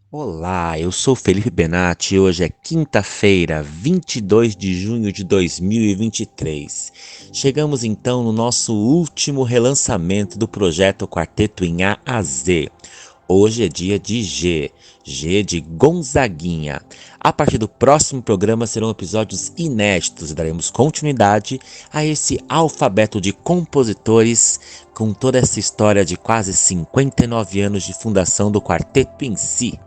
Olá, eu sou Felipe Benatti e hoje é quinta-feira, 22 de junho de 2023. Chegamos então no nosso último relançamento do projeto Quarteto em A a Z. Hoje é dia de G de Gonzaguinha. A partir do próximo programa serão episódios inéditos e daremos continuidade a esse alfabeto de compositores com toda essa história de quase 59 anos de fundação do quarteto em si.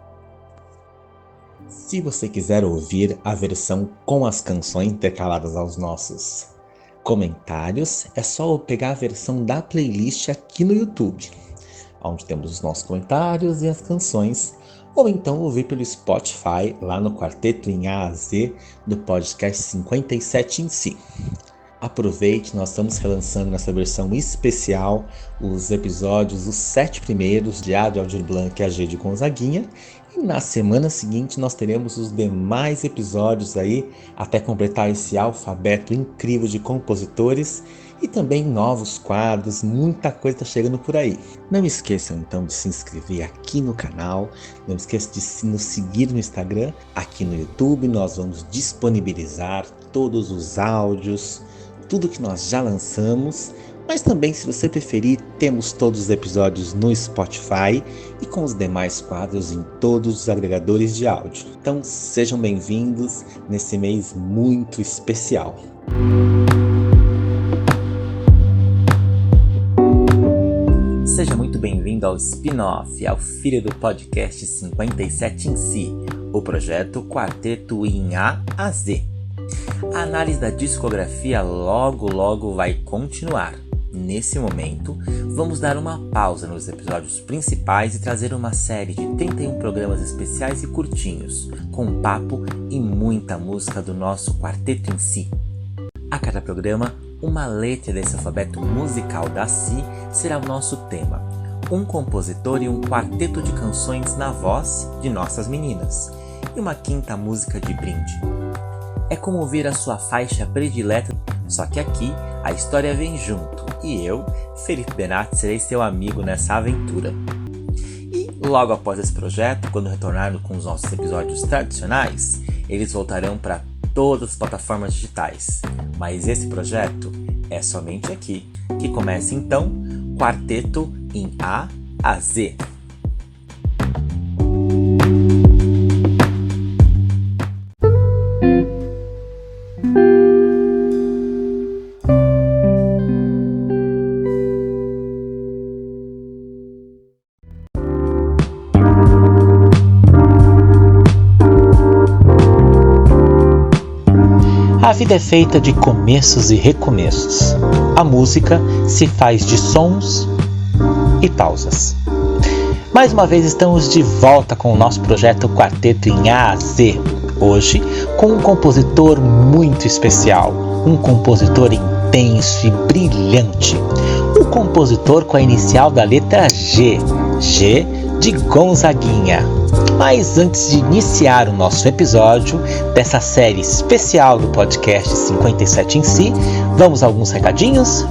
Se você quiser ouvir a versão com as canções intercaladas aos nossos comentários, é só pegar a versão da playlist aqui no YouTube, onde temos os nossos comentários e as canções, ou então ouvir pelo Spotify, lá no Quarteto em A a Z do podcast 57 em si. Aproveite, nós estamos relançando nessa versão especial os episódios, os 7 primeiros de A de Aldir Blanc e a G de Gonzaguinha. E na semana seguinte nós teremos os demais episódios aí, até completar esse alfabeto incrível de compositores e também novos quadros, muita coisa está chegando por aí. Não esqueçam então de se inscrever aqui no canal, não esqueçam de nos seguir no Instagram, aqui no YouTube nós vamos disponibilizar todos os áudios, tudo que nós já lançamos, mas também, se você preferir, temos todos os episódios no Spotify e com os demais quadros em todos os agregadores de áudio. Então sejam bem-vindos nesse mês muito especial. Seja muito bem-vindo ao spin-off, ao filho do podcast 57 em si, o projeto Quarteto em A a Z. A análise da discografia logo vai continuar. Nesse momento, vamos dar uma pausa nos episódios principais e trazer uma série de 31 programas especiais e curtinhos, com papo e muita música do nosso quarteto em si. A cada programa, uma letra desse alfabeto musical da Si será o nosso tema. Um compositor e um quarteto de canções na voz de nossas meninas. E uma quinta música de brinde. É como ouvir a sua faixa predileta, só que aqui a história vem junto e eu, Felipe Benatti, serei seu amigo nessa aventura. E logo após esse projeto, quando retornarmos com os nossos episódios tradicionais, eles voltarão para todas as plataformas digitais. Mas esse projeto é somente aqui, que começa então Quarteto em A a Z. A vida é feita de começos e recomeços. A música se faz de sons e pausas. Mais uma vez estamos de volta com o nosso projeto Quarteto em A a Z. Hoje com um compositor muito especial, um compositor intenso e brilhante. Um compositor com a inicial da letra G de Gonzaguinha. Mas antes de iniciar o nosso episódio dessa série especial do podcast 57 em si, vamos a alguns recadinhos?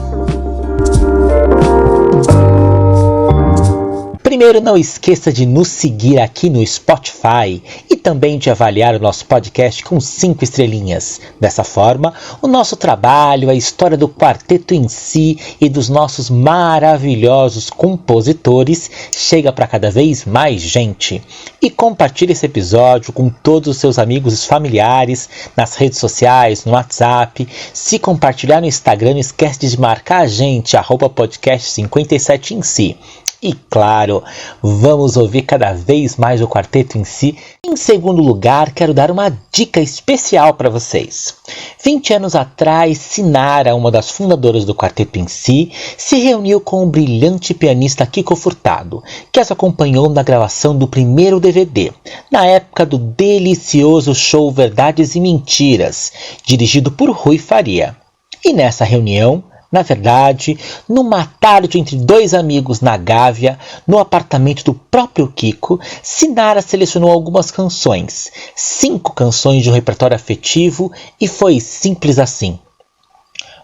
Primeiro, não esqueça de nos seguir aqui no Spotify e também de avaliar o nosso podcast com 5 estrelinhas. Dessa forma, o nosso trabalho, a história do quarteto em si e dos nossos maravilhosos compositores chega para cada vez mais gente. E compartilhe esse episódio com todos os seus amigos e familiares, nas redes sociais, no WhatsApp. Se compartilhar no Instagram, não esquece de marcar a gente, @podcast 57 em si. E claro, vamos ouvir cada vez mais o quarteto em si. Em segundo lugar, quero dar uma dica especial para vocês. 20 anos atrás, Sinara, uma das fundadoras do quarteto em si, se reuniu com o brilhante pianista Kiko Furtado, que as acompanhou na gravação do primeiro DVD, na época do delicioso show Verdades e Mentiras, dirigido por Rui Faria. E nessa reunião, na verdade, numa tarde entre dois amigos na Gávea, no apartamento do próprio Kiko, Sinara selecionou algumas canções, 5 canções de um repertório afetivo, e foi simples assim.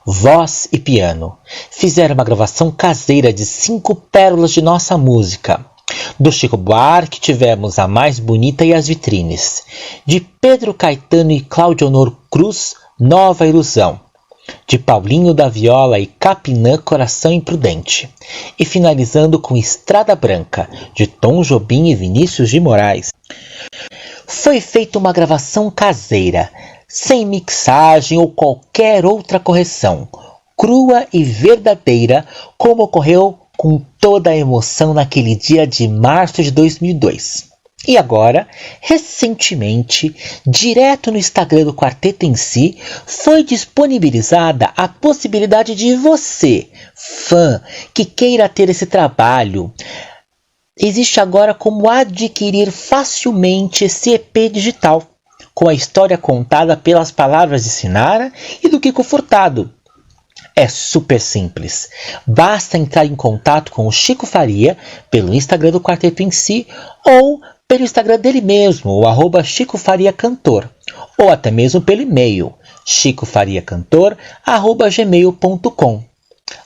Voz e piano fizeram uma gravação caseira de 5 pérolas de nossa música. Do Chico Buarque tivemos A Mais Bonita e as Vitrines. De Pedro Caetano e Cláudio Honor Cruz, Nova Ilusão. De Paulinho da Viola e Capinã, Coração Imprudente. E finalizando com Estrada Branca, de Tom Jobim e Vinícius de Moraes. Foi feita uma gravação caseira, sem mixagem ou qualquer outra correção, crua e verdadeira, como ocorreu com toda a emoção naquele dia de março de 2002. E agora, recentemente, direto no Instagram do Quarteto em Si, foi disponibilizada a possibilidade de você, fã, que queira ter esse trabalho, existe agora como adquirir facilmente esse EP digital, com a história contada pelas palavras de Sinara e do Kiko Furtado. É super simples. Basta entrar em contato com o Chico Faria pelo Instagram do Quarteto em Si ou pelo Instagram dele mesmo, o @ChicoFariaCantor, ou até mesmo pelo e-mail chicofariacantor@gmail.com.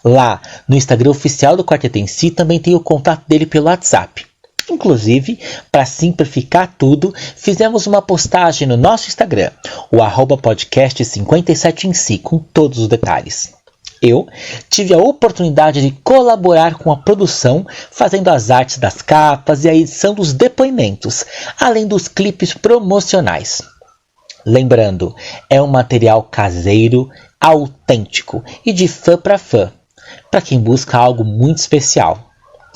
Lá no Instagram oficial do Quarteto em Si também tem o contato dele pelo WhatsApp. Inclusive, para simplificar tudo, fizemos uma postagem no nosso Instagram, o @podcast57 em Si, com todos os detalhes. Eu tive a oportunidade de colaborar com a produção, fazendo as artes das capas e a edição dos depoimentos, além dos clipes promocionais. Lembrando, é um material caseiro, autêntico e de fã para fã, para quem busca algo muito especial.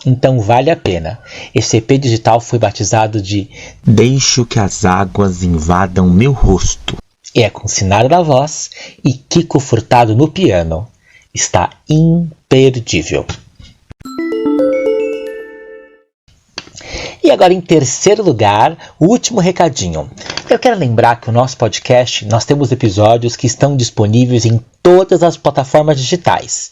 Então vale a pena. Esse EP digital foi batizado de Deixo que as águas invadam meu rosto. E é com Sinara na voz e Kiko Furtado no piano. Está imperdível. E agora, em terceiro lugar, o último recadinho. Eu quero lembrar que o nosso podcast, nós temos episódios que estão disponíveis em todas as plataformas digitais.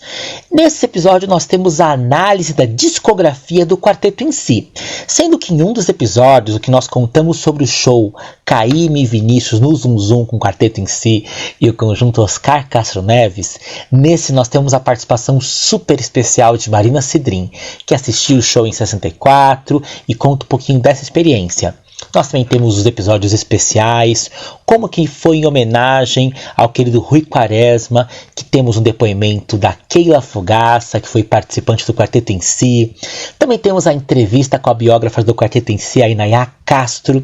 Nesse episódio nós temos a análise da discografia do Quarteto em Si, sendo que em um dos episódios o que nós contamos sobre o show Caymmi e Vinícius no Zum Zum com o Quarteto em Si e o conjunto Oscar Castro Neves, nesse nós temos a participação super especial de Marina Cidrim, que assistiu o show em 64 e conta um pouquinho dessa experiência. Nós também temos os episódios especiais, como que foi em homenagem ao querido Rui Quaresma, que temos um depoimento da Keila Fogaça, que foi participante do Quarteto em Si. Também temos a entrevista com a biógrafa do Quarteto em Si, a Inayá Castro.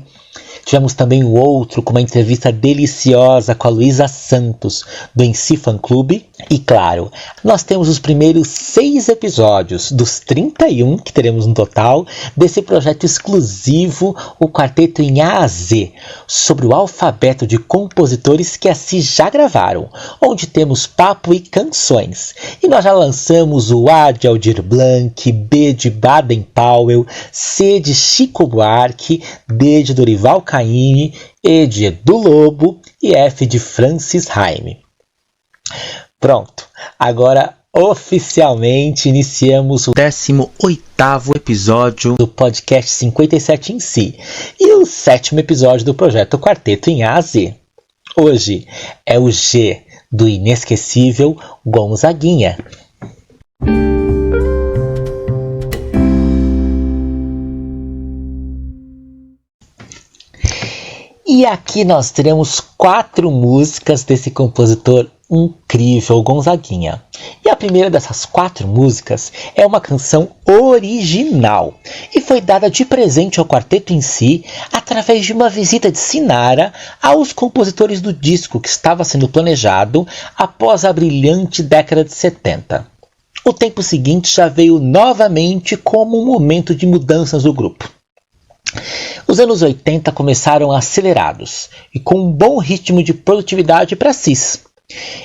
Tivemos também o outro com uma entrevista deliciosa com a Luísa Santos, do Em Si Fan Clube. E claro, nós temos os primeiros 6 episódios dos 31 que teremos no total desse projeto exclusivo, o Quarteto em A a Z, sobre o alfabeto de compositores que assim já gravaram, onde temos papo e canções. E nós já lançamos o A de Aldir Blanc, B de Baden Powell, C de Chico Buarque, D de Dorival Caymmi, E de Edu Lobo e F de Francis Haime. Pronto, agora oficialmente iniciamos o 18º episódio do podcast 57 em Si e o 7º episódio do projeto Quarteto em A a Z. Hoje é o G do inesquecível Gonzaguinha. E aqui nós teremos 4 músicas desse compositor incrível, Gonzaguinha. E a primeira dessas 4 músicas é uma canção original e foi dada de presente ao Quarteto em Si através de uma visita de Sinara aos compositores do disco que estava sendo planejado após a brilhante década de 70. O tempo seguinte já veio novamente como um momento de mudanças do grupo. Os anos 80 começaram acelerados e com um bom ritmo de produtividade para Cis.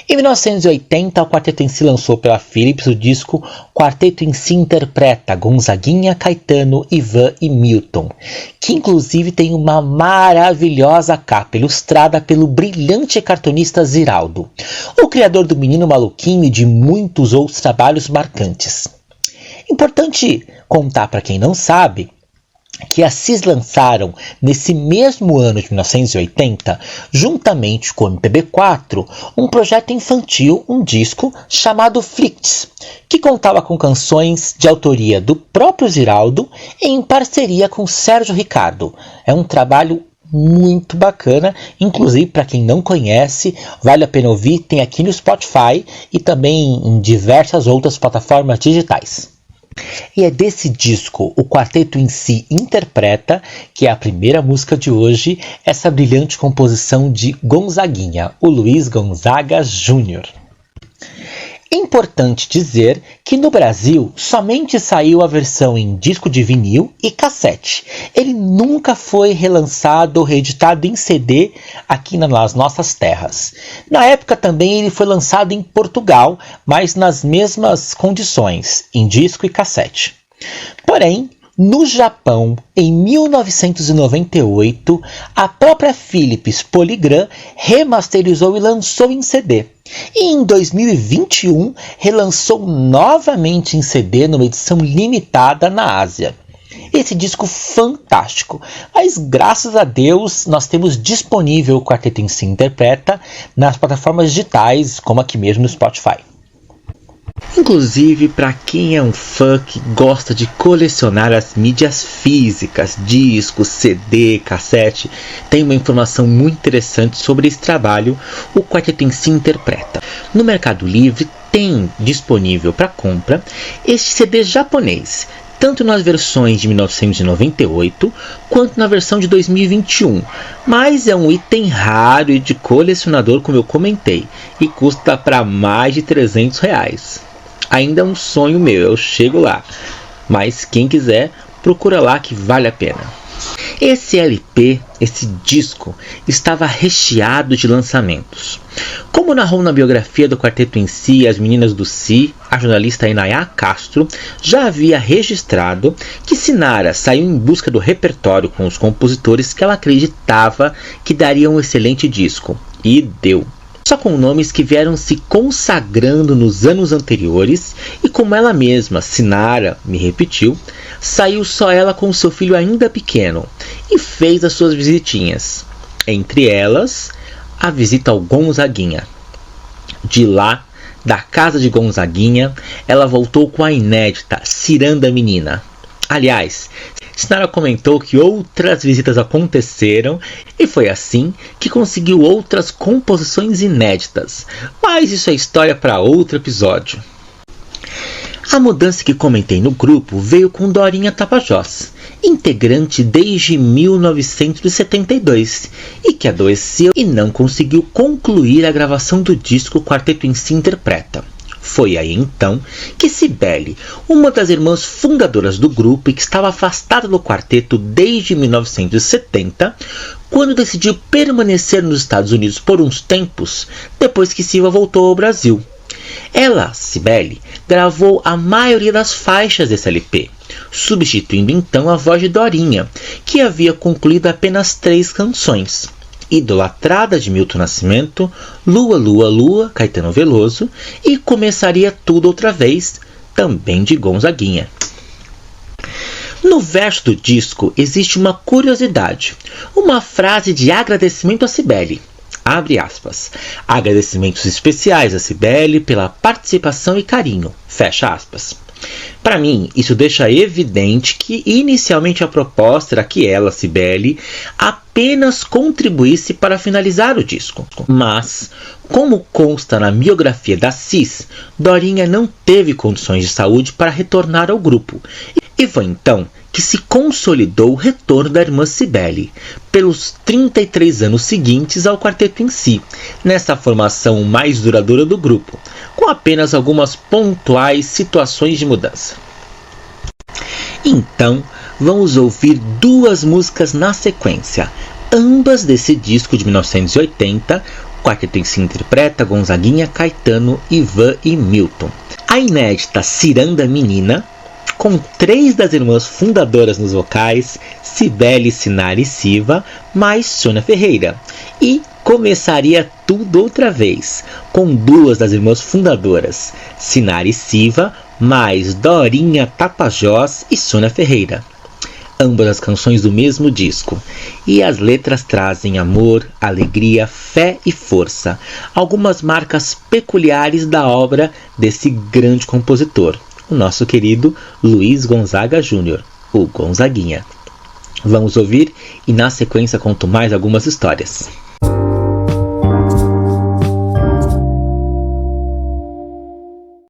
Em 1980, o Quarteto em Si lançou pela Philips o disco Quarteto em Si Interpreta Gonzaguinha, Caetano, Ivan e Milton, que inclusive tem uma maravilhosa capa ilustrada pelo brilhante cartunista Ziraldo, o criador do Menino Maluquinho e de muitos outros trabalhos marcantes. Importante contar para quem não sabe que a Cis lançaram nesse mesmo ano de 1980, juntamente com o MPB4, um projeto infantil, um disco chamado Flicts, que contava com canções de autoria do próprio Ziraldo em parceria com Sérgio Ricardo. É um trabalho muito bacana, inclusive para quem não conhece, vale a pena ouvir, tem aqui no Spotify e também em diversas outras plataformas digitais. E é desse disco, o Quarteto em Si interpreta, que é a primeira música de hoje, essa brilhante composição de Gonzaguinha, o Luiz Gonzaga Júnior. É importante dizer que no Brasil somente saiu a versão em disco de vinil e cassete. Ele nunca foi relançado ou reeditado em CD aqui nas nossas terras. Na época também ele foi lançado em Portugal, mas nas mesmas condições, em disco e cassete. Porém, no Japão, em 1998, a própria Philips Polygram remasterizou e lançou em CD. E em 2021, relançou novamente em CD numa edição limitada na Ásia. Esse disco fantástico, mas graças a Deus nós temos disponível o Quarteto em Si Interpreta nas plataformas digitais, como aqui mesmo no Spotify. Inclusive, para quem é um fã que gosta de colecionar as mídias físicas, discos, CD, cassete, tem uma informação muito interessante sobre esse trabalho, o Quarteto em Si Interpreta. No Mercado Livre tem disponível para compra este CD japonês, tanto nas versões de 1998 quanto na versão de 2021, mas é um item raro e de colecionador, como eu comentei, e custa para mais de R$300. Ainda é um sonho meu, eu chego lá, mas quem quiser, procura lá que vale a pena. Esse LP, esse disco, estava recheado de lançamentos. Como narrou na biografia do Quarteto em Si, As Meninas do Si, a jornalista Inaya Castro já havia registrado que Sinara saiu em busca do repertório com os compositores que ela acreditava que dariam um excelente disco, e deu. Só com nomes que vieram se consagrando nos anos anteriores, e como ela mesma, Sinara, me repetiu, saiu só ela com seu filho ainda pequeno e fez as suas visitinhas. Entre elas, a visita ao Gonzaguinha. De lá, da casa de Gonzaguinha, ela voltou com a inédita Ciranda Menina. Aliás, Sinara comentou que outras visitas aconteceram e foi assim que conseguiu outras composições inéditas, mas isso é história para outro episódio. A mudança que comentei no grupo veio com Dorinha Tapajós, integrante desde 1972 e que adoeceu e não conseguiu concluir a gravação do disco Quarteto em Si Interpreta. Foi aí então que Cibele, uma das irmãs fundadoras do grupo e que estava afastada do quarteto desde 1970, quando decidiu permanecer nos Estados Unidos por uns tempos, depois que Silva voltou ao Brasil. Ela, Cibele, gravou a maioria das faixas desse LP, substituindo então a voz de Dorinha, que havia concluído apenas 3 canções. Idolatrada de Milton Nascimento, Lua, Lua, Lua, Caetano Veloso e Começaria Tudo Outra Vez, também de Gonzaguinha. No verso do disco existe uma curiosidade, uma frase de agradecimento a Cibele. Abre aspas. Agradecimentos especiais a Cibele pela participação e carinho. Fecha aspas. Para mim, isso deixa evidente que inicialmente a proposta era que ela, Cibele, apenas contribuísse para finalizar o disco. Mas, como consta na biografia da Cis, Dorinha não teve condições de saúde para retornar ao grupo. E foi então que se consolidou o retorno da irmã Cibele, pelos 33 anos seguintes ao Quarteto em Si, nessa formação mais duradoura do grupo, com apenas algumas pontuais situações de mudança. Então, vamos ouvir 2 músicas na sequência, ambas desse disco de 1980, o Quarteto em Si Interpreta, Gonzaguinha, Caetano, Ivan e Milton. A inédita Ciranda Menina, com 3 das irmãs fundadoras nos vocais, Cibele, Sinara e Silva, mais Sônia Ferreira. E Começaria Tudo Outra Vez, com 2 das irmãs fundadoras, Sinara e Silva, mais Dorinha Tapajós e Sônia Ferreira. ambas as canções do mesmo disco. E as letras trazem amor, alegria, fé e força, algumas marcas peculiares da obra desse grande compositor, o nosso querido Luiz Gonzaga Júnior, o Gonzaguinha. Vamos ouvir e na sequência conto mais algumas histórias.